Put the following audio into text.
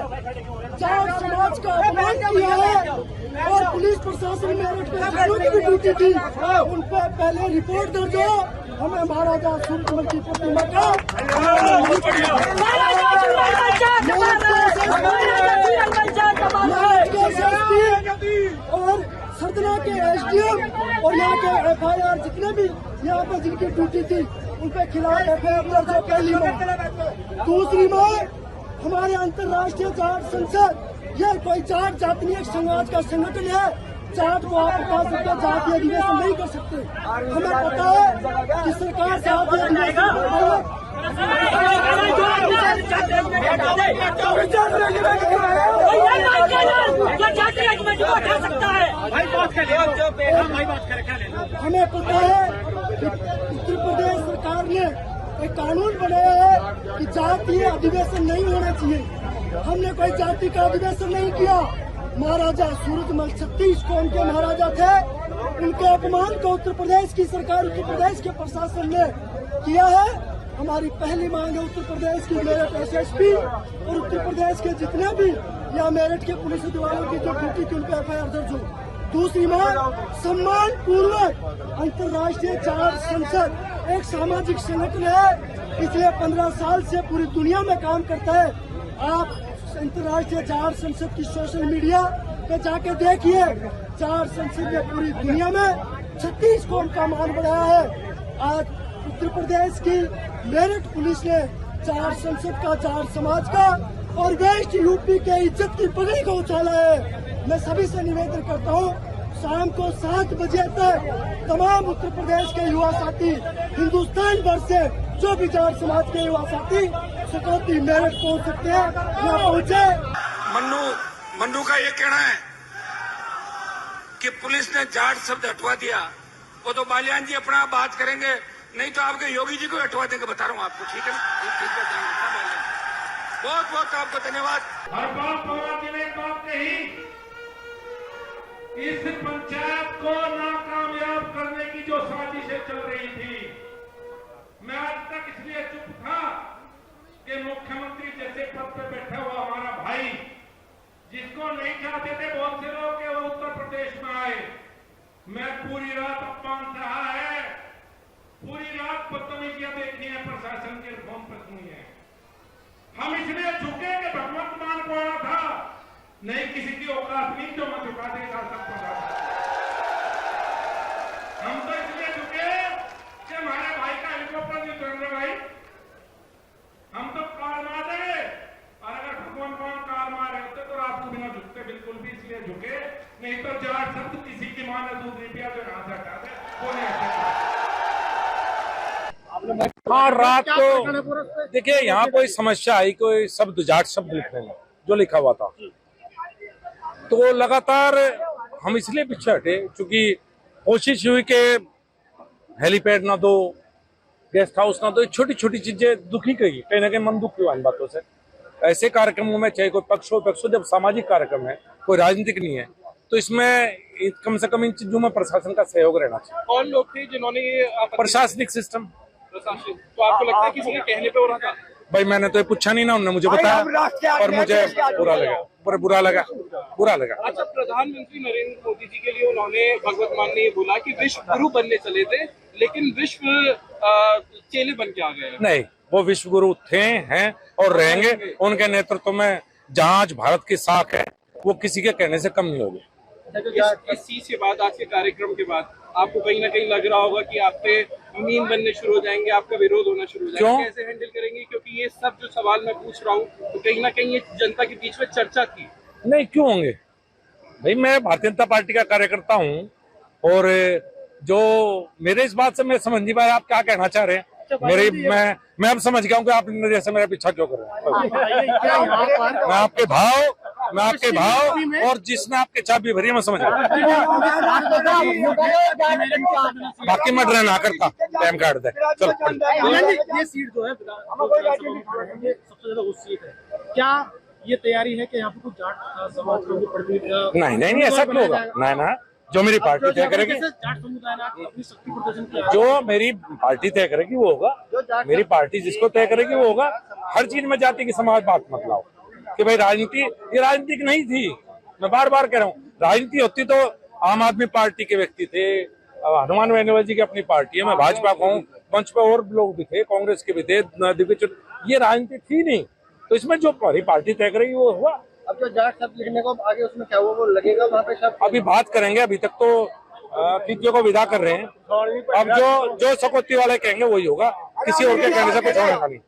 जाट समाज का अपमान किया है और पुलिस प्रशासन मेरठ में जितनों की भी ड्यूटी थी उन पर पहले रिपोर्ट दर्ज हो। हमें महाराजा सूरजमल की प्रतिमा का और सरदना के एसडीएम और यहाँ के FIR जितने भी यहाँ पर जिनकी ड्यूटी थी उनके खिलाफ FIR दर्ज हो। पहली बात। दूसरी बात, हमारे अंतर्राष्ट्रीय जाट संसद यह कोई जाट जातीय समाज का संगठन है। जाट को आप बता सकते जातीय अधिवेशन नहीं कर सकते। हमें पता है कि सरकार जातीय अधिवेशन हमें पता है कि उत्तर प्रदेश सरकार ने एक कानून बनाया है कि जातीय अधिवेशन नहीं होना चाहिए। हमने कोई जाति का अधिवेशन नहीं किया। महाराजा सूरजमल 36 कौम के महाराजा थे, उनके अपमान को उत्तर प्रदेश की सरकार, उत्तर प्रदेश के प्रशासन ने किया है। हमारी पहली मांग है उत्तर प्रदेश की मेरठ SSP और उत्तर प्रदेश के जितने भी या मेरठ के पुलिस अधिकारियों की जो ड्यूटी थी उन पर FIR दर्ज हो। दूसरी मांग, सम्मान पूर्वक अंतर्राष्ट्रीय जाट संसद एक सामाजिक संगठन है, पिछले 15 साल से पूरी दुनिया में काम करता है। आप अंतर्राष्ट्रीय जाट संसद की सोशल मीडिया पे जाके देखिए, जाट संसद ने पूरी दुनिया में 36 कौम का मान बढ़ाया है। आज उत्तर प्रदेश की मेरठ पुलिस ने जाट संसद का, जाट समाज का और वेस्ट यूपी के इज्जत की पगड़ी को उछाला है। मैं सभी से निवेदन करता हूँ, शाम को 7 बजे तक तमाम उत्तर प्रदेश के युवा साथी, हिंदुस्तान भर से जो भी जाट समाज के युवा साथी सकौती मेरठ पहुँच सकते हैं, यहाँ पहुँचे। मन्नू का ये कहना है कि पुलिस ने जाट शब्द हटवा दिया। वो तो बालियान जी अपना बात करेंगे, नहीं तो आपके योगी जी को हटवा देंगे। बता रहा हूँ आपको, ठीक है ना? ठीक है, बहुत बहुत आपका धन्यवाद। हर बात पवार जी ने एक बात कही, इस पंचायत को नाकामयाब करने की जो साजिशें चल रही थी, मैं आज तक इसलिए चुप था कि मुख्यमंत्री जैसे पद पर बैठा हुआ हमारा भाई, जिसको नहीं चाहते थे बहुत से लोग कि वो उत्तर प्रदेश में आए, मैं पूरी रात अपमान सहा है, पूरी रात बदतमीजियां देखी है, प्रशासन के रिफॉर्म पर सुनी है। हम इसलिए झुके कि भगवंत मान को आना था, नहीं किसी की औकात नहीं जो मैं झुका दे शासन को। हम तो इसलिए झुके कि हमारे भाई का हेलीकॉप्टर नहीं उतर रहे भाई, हम तो कार मार देंगे, और अगर भगवान मान कार मार रहे होते तो रात को बिना झुकते बिल्कुल भी इसलिए झुके, नहीं तो जाट शब्द किसी की मां ने दूध नहीं पिया जो यहां से हटा दे वो नहीं हटेगा। हाँ, रात को देखिए यहाँ कोई समस्या आई, कोई शब्द जाट शब्द लिखने में जो लिखा हुआ था, तो लगातार हम इसलिए पीछे हटे क्योंकि कोशिश हुई कि हेलीपैड ना दो, गेस्ट हाउस ना दो, छोटी छोटी चीजें दुखी कही, कहीं ना कहीं मन दुख हुआ इन बातों से। ऐसे कार्यक्रमों में चाहे कोई पक्ष हो, जब सामाजिक कार्यक्रम है, कोई राजनीतिक नहीं है, तो इसमें कम से कम इन चीजों में प्रशासन का सहयोग रहना चाहिए। कौन लोग थे जिन्होंने ये प्रशासनिक सिस्टम, तो आपको लगता है किसी के कहने पे हो रहा था? भाई मैंने तो ये पूछा नहीं ना, उन्होंने मुझे बताया और मुझे बुरा लगा। अच्छा, प्रधानमंत्री नरेंद्र मोदी जी के लिए उन्होंने, भगवत मान ने ये बोला कि विश्व गुरु बनने चले थे, लेकिन विश्व चेले बन के आ गए। नहीं, वो विश्व गुरु थे, हैं और रहेंगे। उनके नेतृत्व में जहाँ आज भारत की साख है, वो किसी के कहने से कम नहीं होगी। इस चीज के बाद, आज के कार्यक्रम के बाद, आपको कहीं ना कहीं लग रहा होगा कि आप पे मीम बनने शुरू हो जाएंगे, आपका विरोध होना शुरू हो जाएगा। कैसे हैंडल करेंगे? क्योंकि ये सब जो सवाल मैं पूछ रहा हूँ, तो कहीं ना कहीं ये जनता के बीच में चर्चा थी। नहीं, क्यों होंगे भाई? मैं भारतीय जनता पार्टी का कार्यकर्ता हूँ और जो मेरे इस बात से मैं समझ नहीं पाया आप क्या कहना चाह रहे हैं। मैं अब समझ गया हूँ कि आप जैसे मेरा पीछा क्यों कर रहे हैं। मैं आपके भाव और जिसने आपके चाबी भरी मैं समझ गया। बाकी मैं ड्रा ना करता, टाइम काट दे। चलो, ये सीट जो है सबसे ज्यादा उस सीट है, क्या ये तैयारी है कि यहाँ पे कुछ जाट समाज को? नहीं, ऐसा क्यों होगा? ना, जो मेरी पार्टी तय करेगी, जो मेरी पार्टी तय करेगी वो होगा। मेरी पार्टी जिसको तय करेगी वो होगा। हर चीज में जाति की समाज बात मत लाओ, कि भाई राजनीति, ये राजनीतिक नहीं थी। मैं बार बार कह रहा हूँ, राजनीति होती तो आम आदमी पार्टी के व्यक्ति थे, हनुमान बेनीवाल जी की अपनी पार्टी है, मैं भाजपा का हूँ, मंच पे और लोग भी थे, कांग्रेस के भी थे, ये राजनीति थी नहीं। तो इसमें जो हमारी पार्टी तय करेगी वो हुआ। अब जो जाट शब्द लिखने को आगे उसमें क्या हुआ, वो लगेगा वहाँ पे शब्द? अभी बात करेंगे, अभी तक तो कितियों को विदा कर रहे हैं। अब जो सकौती वाले कहेंगे वही होगा, किसी और के कहने से कुछ होगा नहीं।